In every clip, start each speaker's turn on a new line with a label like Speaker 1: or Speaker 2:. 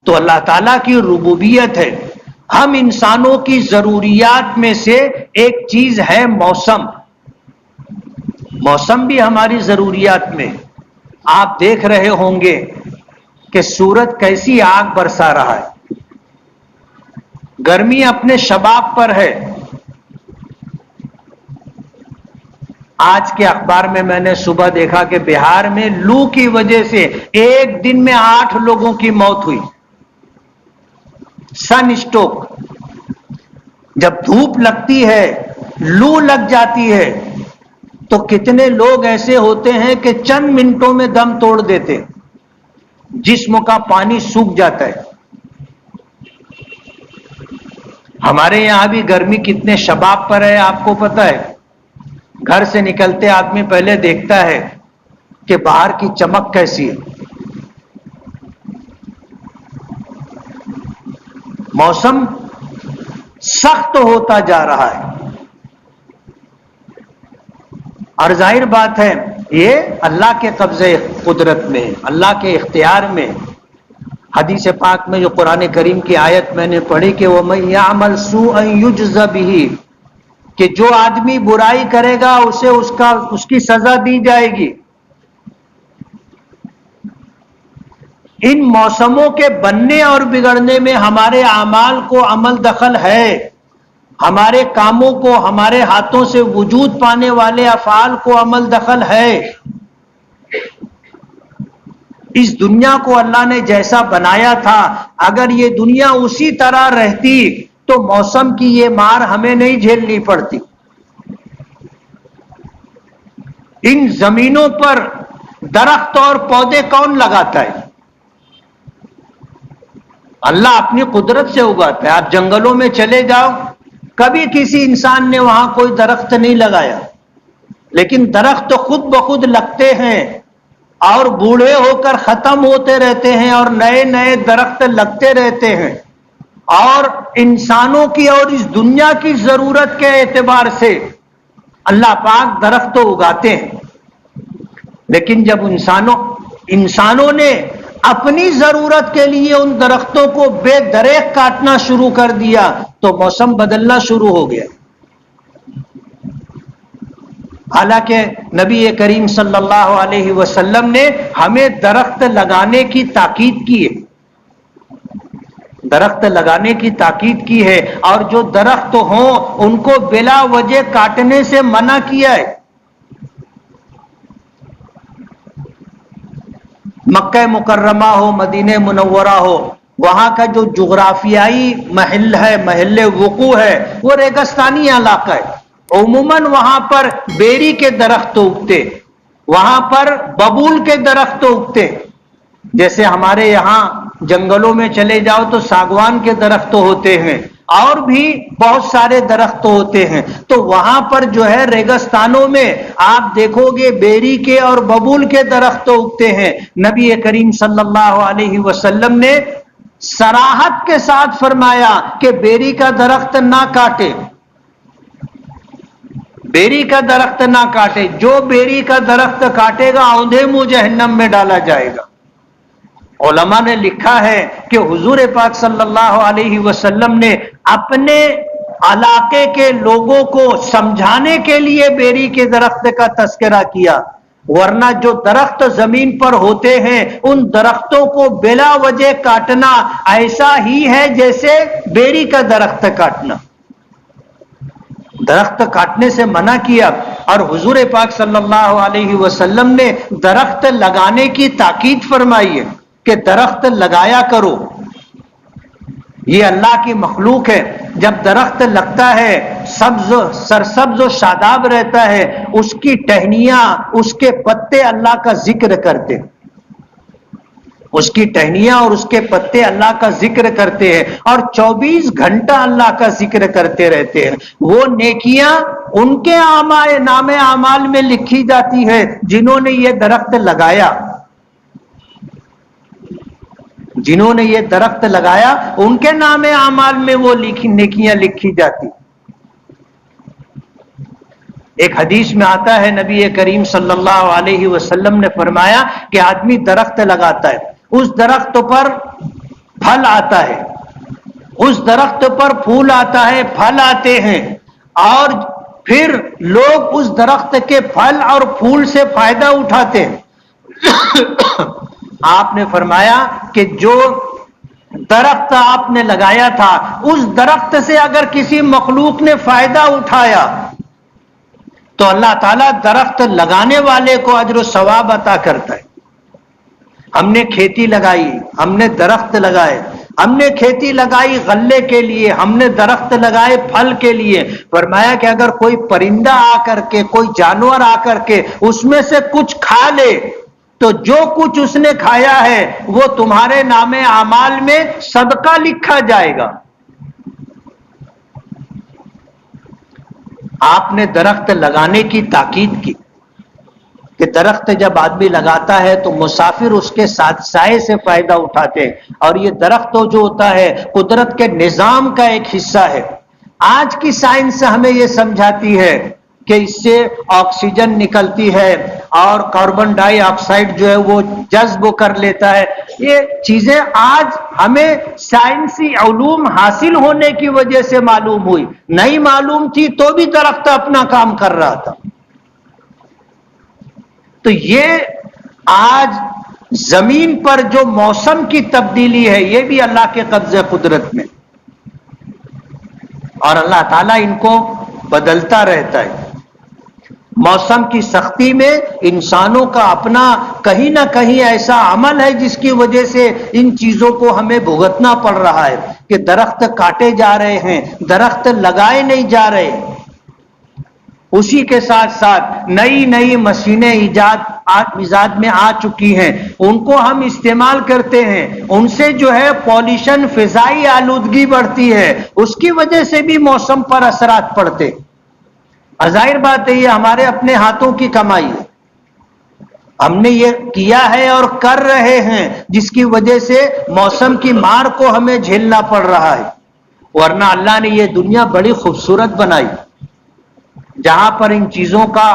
Speaker 1: تو اللہ تعالیٰ کی ربوبیت ہے. ہم انسانوں کی ضروریات میں سے ایک چیز ہے موسم. موسم بھی ہماری ضروریات میں. آپ دیکھ رہے ہوں گے کہ سورج کیسی آگ برسا رہا ہے. گرمی اپنے شباب پر ہے. آج کے اخبار میں نے صبح دیکھا کہ بہار میں لو کی وجہ سے ایک دن میں 8 لوگوں کی موت ہوئی. سن اسٹروک. جب دھوپ لگتی ہے، لو لگ جاتی ہے، تو کتنے لوگ ایسے ہوتے ہیں کہ چند منٹوں میں دم توڑ دیتے، جسم کا پانی سوکھ جاتا ہے. ہمارے یہاں بھی گرمی کتنے شباب پر ہے آپ کو پتہ ہے. گھر سے نکلتے آدمی پہلے دیکھتا ہے کہ باہر کی چمک کیسی ہے. موسم سخت ہوتا جا رہا ہے، اور ظاہر بات ہے یہ اللہ کے قبضے قدرت میں، اللہ کے اختیار میں. حدیث پاک میں جو قرآن کریم کی آیت میں نے پڑھی کہ وَمَن يَعْمَلْ سُوءًا يُجْزَ بِهِ، کہ جو آدمی برائی کرے گا اسے اس کی سزا دی جائے گی. ان موسموں کے بننے اور بگڑنے میں ہمارے اعمال کو عمل دخل ہے. ہمارے کاموں کو، ہمارے ہاتھوں سے وجود پانے والے افعال کو عمل دخل ہے. اس دنیا کو اللہ نے جیسا بنایا تھا، اگر یہ دنیا اسی طرح رہتی تو موسم کی یہ مار ہمیں نہیں جھیلنی پڑتی. ان زمینوں پر درخت اور پودے کون لگاتا ہے؟ اللہ اپنی قدرت سے اگاتا ہے. آپ جنگلوں میں چلے جاؤ، کبھی کسی انسان نے وہاں کوئی درخت نہیں لگایا، لیکن درخت خود بخود لگتے ہیں اور بوڑھے ہو کر ختم ہوتے رہتے ہیں اور نئے نئے درخت لگتے رہتے ہیں. اور انسانوں کی اور اس دنیا کی ضرورت کے اعتبار سے اللہ پاک درخت تو اگاتے ہیں. لیکن جب انسانوں نے اپنی ضرورت کے لیے ان درختوں کو بے دریغ کاٹنا شروع کر دیا تو موسم بدلنا شروع ہو گیا. حالانکہ نبی کریم صلی اللہ علیہ وسلم نے ہمیں درخت لگانے کی تاکید کی ہے. درخت لگانے کی تاکید کی ہے، اور جو درخت ہوں ان کو بلا وجہ کاٹنے سے منع کیا ہے. مکہ مکرمہ ہو، مدینہ منورہ ہو، وہاں کا جو جغرافیائی محل وقوع ہے وہ ریگستانی علاقہ ہے. عموماً وہاں پر بیری کے درخت اگتے، وہاں پر ببول کے درخت اگتے. جیسے ہمارے یہاں جنگلوں میں چلے جاؤ تو ساگوان کے درخت ہوتے ہیں، اور بھی بہت سارے درخت ہوتے ہیں. تو وہاں پر جو ہے ریگستانوں میں آپ دیکھو گے بیری کے اور ببول کے درخت اگتے ہیں. نبی کریم صلی اللہ علیہ وسلم نے صراحت کے ساتھ فرمایا کہ بیری کا درخت نہ کاٹے، بیری کا درخت نہ کاٹے. جو بیری کا درخت کاٹے گا اوندھے منہ جہنم میں ڈالا جائے گا. علماء نے لکھا ہے کہ حضور پاک صلی اللہ علیہ وسلم نے اپنے علاقے کے لوگوں کو سمجھانے کے لیے بیری کے درخت کا تذکرہ کیا، ورنہ جو درخت زمین پر ہوتے ہیں ان درختوں کو بلا وجہ کاٹنا ایسا ہی ہے جیسے بیری کا درخت کاٹنا. درخت کاٹنے سے منع کیا، اور حضور پاک صلی اللہ علیہ وسلم نے درخت لگانے کی تاکید فرمائی ہے کہ درخت لگایا کرو. یہ اللہ کی مخلوق ہے. جب درخت لگتا ہے سبز سرسبز و شاداب رہتا ہے، اس کی ٹہنیاں، اس کے پتے اللہ کا ذکر کرتے، اس کی ٹہنیاں اور اس کے پتے اللہ کا ذکر کرتے ہیں، اور 24 گھنٹہ اللہ کا ذکر کرتے رہتے ہیں. وہ نیکیاں ان کے نام اعمال میں لکھی جاتی ہے جنہوں نے یہ درخت لگایا. جنہوں نے یہ درخت لگایا ان کے نام اعمال میں وہ نیکیاں لکھی جاتی. ایک حدیث میں آتا ہے نبی کریم صلی اللہ علیہ وسلم نے فرمایا کہ آدمی درخت لگاتا ہے، اس درخت پر پھل آتا ہے، اس درخت پر پھول آتا ہے، پھل آتے ہیں، اور پھر لوگ اس درخت کے پھل اور پھول سے فائدہ اٹھاتے ہیں۔ آپ نے فرمایا کہ جو درخت آپ نے لگایا تھا، اس درخت سے اگر کسی مخلوق نے فائدہ اٹھایا تو اللہ تعالیٰ درخت لگانے والے کو اجر و ثواب عطا کرتا ہے۔ ہم نے کھیتی لگائی، ہم نے درخت لگائے، ہم نے کھیتی لگائی غلے کے لیے، ہم نے درخت لگائے پھل کے لیے۔ فرمایا کہ اگر کوئی پرندہ آ کر کے، کوئی جانور آ کر کے اس میں سے کچھ کھا لے تو جو کچھ اس نے کھایا ہے وہ تمہارے نام اعمال میں صدقہ لکھا جائے گا۔ آپ نے درخت لگانے کی تاکید کی کہ درخت جب آدمی لگاتا ہے تو مسافر اس کے ساتھ سائے سے فائدہ اٹھاتے ہیں، اور یہ درخت جو ہوتا ہے قدرت کے نظام کا ایک حصہ ہے۔ آج کی سائنس ہمیں یہ سمجھاتی ہے کہ اس سے آکسیجن نکلتی ہے اور کاربن ڈائی آکسائڈ جو ہے وہ جذب کر لیتا ہے۔ یہ چیزیں آج ہمیں سائنسی علوم حاصل ہونے کی وجہ سے معلوم ہوئی، نہیں معلوم تھی تو بھی درخت اپنا کام کر رہا تھا۔ تو یہ آج زمین پر جو موسم کی تبدیلی ہے یہ بھی اللہ کے قبضے قدرت میں، اور اللہ تعالیٰ ان کو بدلتا رہتا ہے۔ موسم کی سختی میں انسانوں کا اپنا کہیں نہ کہیں ایسا عمل ہے جس کی وجہ سے ان چیزوں کو ہمیں بھگتنا پڑ رہا ہے کہ درخت کاٹے جا رہے ہیں، درخت لگائے نہیں جا رہے۔ اسی کے ساتھ ساتھ نئی نئی مشینیں ایجاد میں آ چکی ہیں، ان کو ہم استعمال کرتے ہیں، ان سے جو ہے پالیوشن، فضائی آلودگی بڑھتی ہے، اس کی وجہ سے بھی موسم پر اثرات پڑتے۔ ظاہر بات ہے یہ ہمارے اپنے ہاتھوں کی کمائی ہے، ہم نے یہ کیا ہے اور کر رہے ہیں جس کی وجہ سے موسم کی مار کو ہمیں جھیلنا پڑ رہا ہے۔ ورنہ اللہ نے یہ دنیا بڑی خوبصورت بنائی جہاں پر ان چیزوں کا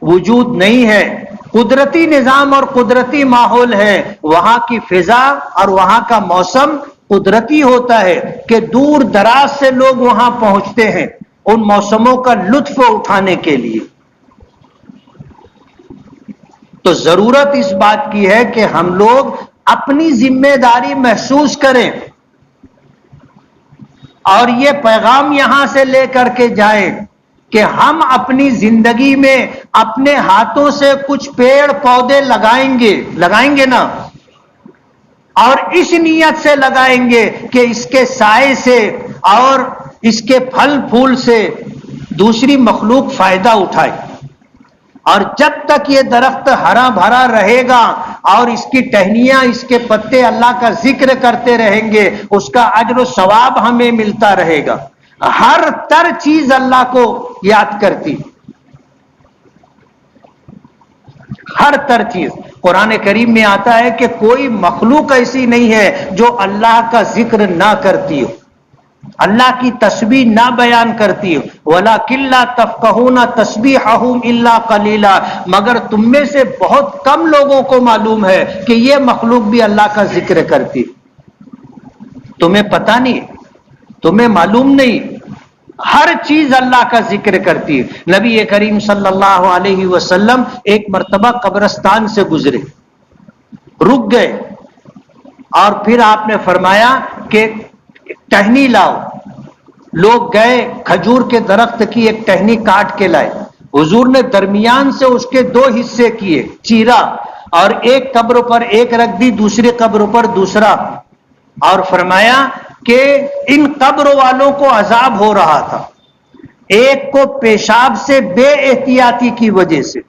Speaker 1: وجود نہیں ہے، قدرتی نظام اور قدرتی ماحول ہے، وہاں کی فضا اور وہاں کا موسم قدرتی ہوتا ہے کہ دور دراز سے لوگ وہاں پہنچتے ہیں ان موسموں کا لطف اٹھانے کے لیے۔ تو ضرورت اس بات کی ہے کہ ہم لوگ اپنی ذمہ داری محسوس کریں اور یہ پیغام یہاں سے لے کر کے جائیں کہ ہم اپنی زندگی میں اپنے ہاتھوں سے کچھ پیڑ پودے لگائیں گے نا، اور اس نیت سے لگائیں گے کہ اس کے سائے سے اور اس کے پھل پھول سے دوسری مخلوق فائدہ اٹھائے۔ اور جب تک یہ درخت ہرا بھرا رہے گا اور اس کی ٹہنیاں، اس کے پتے اللہ کا ذکر کرتے رہیں گے، اس کا اجر و ثواب ہمیں ملتا رہے گا۔ ہر تر چیز اللہ کو یاد کرتی، ہر تر چیز۔ قرآن کریم میں آتا ہے کہ کوئی مخلوق ایسی نہیں ہے جو اللہ کا ذکر نہ کرتی ہو، اللہ کی تسبیح نہ بیان کرتی ہو۔ وَلَكِنْ لَا تَفْقَهُونَ تَسْبِيحَهُمْ إِلَّا قَلِيلًا، مگر تم میں سے بہت کم لوگوں کو معلوم ہے کہ یہ مخلوق بھی اللہ کا ذکر کرتی۔ تمہیں پتہ نہیں، تمہیں معلوم نہیں، ہر چیز اللہ کا ذکر کرتی ہے۔ نبی کریم صلی اللہ علیہ وسلم ایک مرتبہ قبرستان سے گزرے، رک گئے، اور پھر آپ نے فرمایا کہ ٹہنی لاؤ۔ لوگ گئے، کھجور کے درخت کی ایک ٹہنی کاٹ کے لائے، حضور نے درمیان سے اس کے دو حصے کیے، چیرا، اور ایک قبر پر ایک رکھ دی، دوسری قبر پر دوسرا، اور فرمایا کہ ان قبر والوں کو عذاب ہو رہا تھا، ایک کو پیشاب سے بے احتیاطی کی وجہ سے،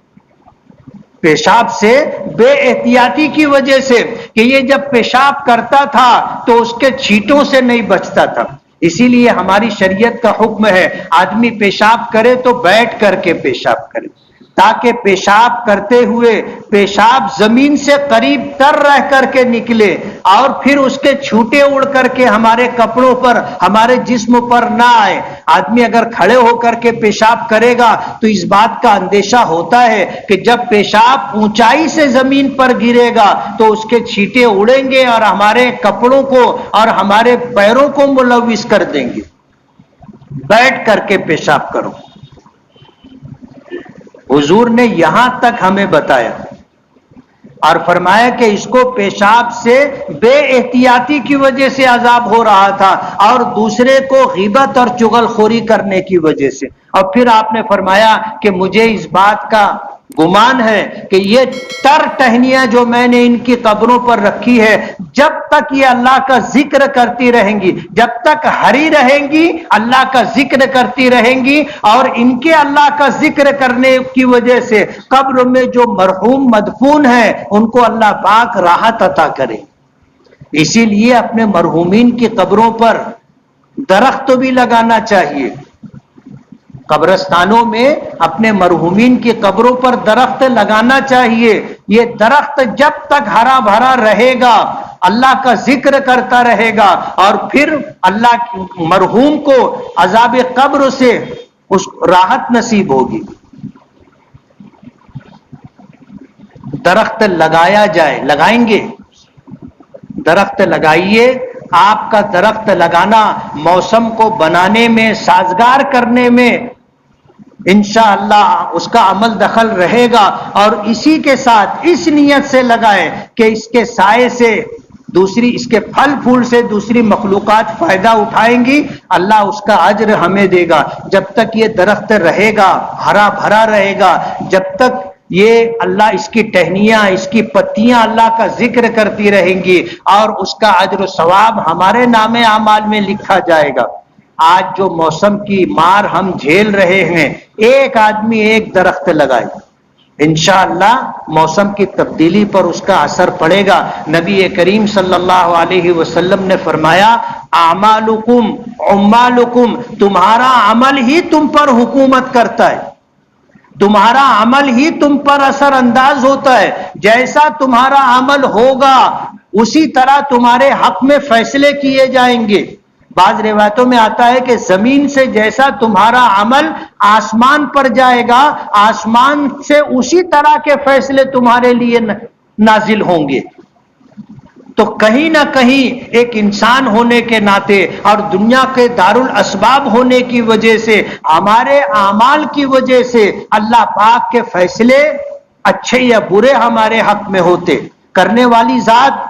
Speaker 1: پیشاب سے بے احتیاطی کی وجہ سے کہ یہ جب پیشاب کرتا تھا تو اس کے چھینٹوں سے نہیں بچتا تھا، اسی لیے ہماری شریعت کا حکم ہے آدمی پیشاب کرے تو بیٹھ کر کے پیشاب کرے، تاکہ پیشاب کرتے ہوئے پیشاب زمین سے قریب تر رہ کر کے نکلے اور پھر اس کے چھوٹے اڑ کر کے ہمارے کپڑوں پر، ہمارے جسم پر نہ آئے۔ آدمی اگر کھڑے ہو کر کے پیشاب کرے گا تو اس بات کا اندیشہ ہوتا ہے کہ جب پیشاب اونچائی سے زمین پر گرے گا تو اس کے چھینٹے اڑیں گے اور ہمارے کپڑوں کو اور ہمارے پیروں کو ملوث کر دیں گے. بیٹھ کر کے پیشاب کرو. حضور نے یہاں تک ہمیں بتایا اور فرمایا کہ اس کو پیشاب سے بے احتیاطی کی وجہ سے عذاب ہو رہا تھا اور دوسرے کو غیبت اور چغل خوری کرنے کی وجہ سے. اور پھر آپ نے فرمایا کہ مجھے اس بات کا گمان ہے کہ یہ تر ٹہنیاں جو میں نے ان کی قبروں پر رکھی ہے جب تک یہ اللہ کا ذکر کرتی رہیں گی، جب تک ہری رہیں گی اللہ کا ذکر کرتی رہیں گی، اور ان کے اللہ کا ذکر کرنے کی وجہ سے قبر میں جو مرحوم مدفون ہیں ان کو اللہ پاک راحت عطا کرے. اسی لیے اپنے مرحومین کی قبروں پر درخت بھی لگانا چاہیے. قبرستانوں میں اپنے مرحومین کی قبروں پر درخت لگانا چاہیے. یہ درخت جب تک ہرا بھرا رہے گا اللہ کا ذکر کرتا رہے گا اور پھر اللہ مرحوم کو عذاب قبر سے اس راحت نصیب ہوگی. درخت لگایا جائے، لگائیں گے درخت لگائیے. آپ کا درخت لگانا موسم کو بنانے میں، سازگار کرنے میں انشاءاللہ اس کا عمل دخل رہے گا. اور اسی کے ساتھ اس نیت سے لگائیں کہ اس کے سائے سے دوسری، اس کے پھل پھول سے دوسری مخلوقات فائدہ اٹھائیں گی، اللہ اس کا اجر ہمیں دے گا. جب تک یہ درخت رہے گا، ہرا بھرا رہے گا، جب تک یہ اللہ اس کی ٹہنیاں، اس کی پتیاں اللہ کا ذکر کرتی رہیں گی اور اس کا اجر و ثواب ہمارے نام اعمال میں لکھا جائے گا. آج جو موسم کی مار ہم جھیل رہے ہیں، ایک آدمی ایک درخت لگائے، انشاءاللہ موسم کی تبدیلی پر اس کا اثر پڑے گا. نبی کریم صلی اللہ علیہ وسلم نے فرمایا اعمالکم عمالکم، تمہارا عمل ہی تم پر حکومت کرتا ہے، تمہارا عمل ہی تم پر اثر انداز ہوتا ہے. جیسا تمہارا عمل ہوگا اسی طرح تمہارے حق میں فیصلے کیے جائیں گے. بعض روایتوں میں آتا ہے کہ زمین سے جیسا تمہارا عمل آسمان پر جائے گا، آسمان سے اسی طرح کے فیصلے تمہارے لیے نازل ہوں گے. تو کہیں نہ کہیں ایک انسان ہونے کے ناطے اور دنیا کے دارالاسباب ہونے کی وجہ سے، ہمارے اعمال کی وجہ سے اللہ پاک کے فیصلے اچھے یا برے ہمارے حق میں ہوتے. کرنے والی ذات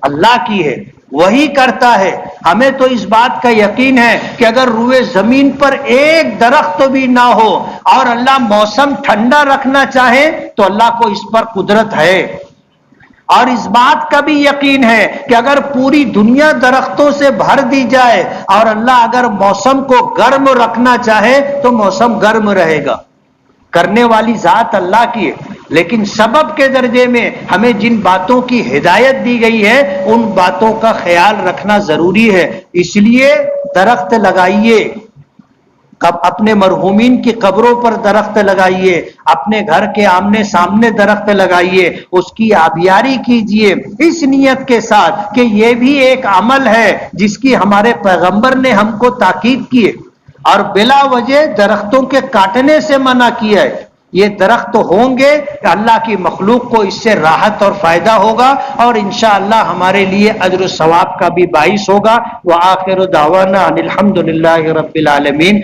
Speaker 1: اللہ کی ہے، وہی کرتا ہے. ہمیں تو اس بات کا یقین ہے کہ اگر روئے زمین پر ایک درخت بھی نہ ہو اور اللہ موسم ٹھنڈا رکھنا چاہے تو اللہ کو اس پر قدرت ہے. اور اس بات کا بھی یقین ہے کہ اگر پوری دنیا درختوں سے بھر دی جائے اور اللہ اگر موسم کو گرم رکھنا چاہے تو موسم گرم رہے گا. کرنے والی ذات اللہ کی ہے، لیکن سبب کے درجے میں ہمیں جن باتوں کی ہدایت دی گئی ہے ان باتوں کا خیال رکھنا ضروری ہے. اس لیے درخت لگائیے، اپنے مرحومین کی قبروں پر درخت لگائیے، اپنے گھر کے آمنے سامنے درخت لگائیے، اس کی آبیاری کیجیے اس نیت کے ساتھ کہ یہ بھی ایک عمل ہے جس کی ہمارے پیغمبر نے ہم کو تاکید کی ہے اور بلا وجہ درختوں کے کاٹنے سے منع کیا ہے. یہ درخت ہوں گے کہ اللہ کی مخلوق کو اس سے راحت اور فائدہ ہوگا اور انشاءاللہ ہمارے لیے اجر و ثواب کا بھی باعث ہوگا. وآخر دعوانا ان الحمد للہ رب العالمین.